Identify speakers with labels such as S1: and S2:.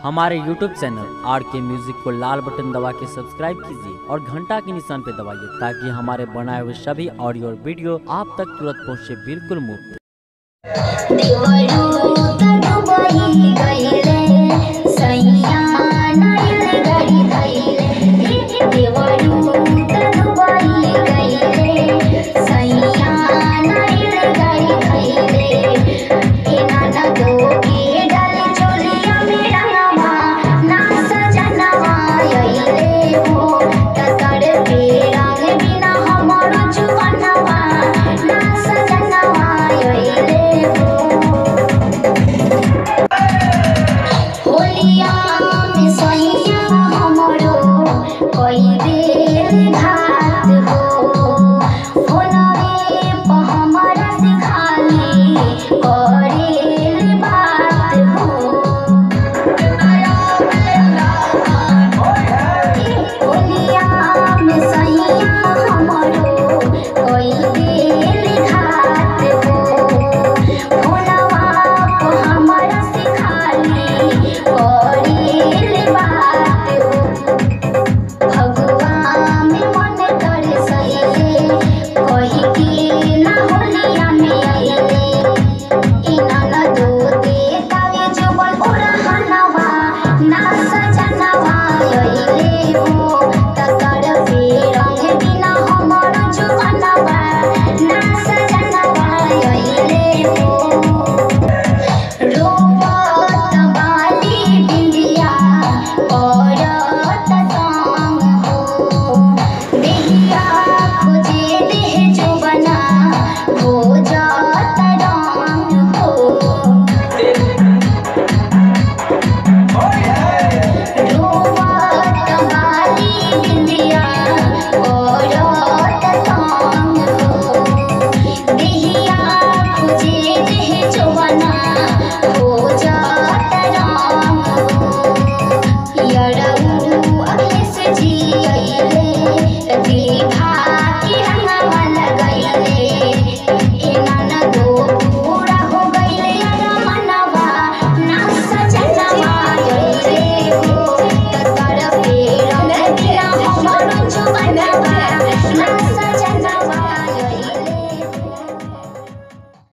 S1: हमारे YouTube channel आर के music को लाल बटन दबा के सब्सक्राइब कीजिए और घंटा के निशान पे दबाइए ताकि हमारे बनाए हुए सभी ऑडियो और वीडियो आप तक तुरंत पहुंचे बिल्कुल मुफ्त।
S2: होलिया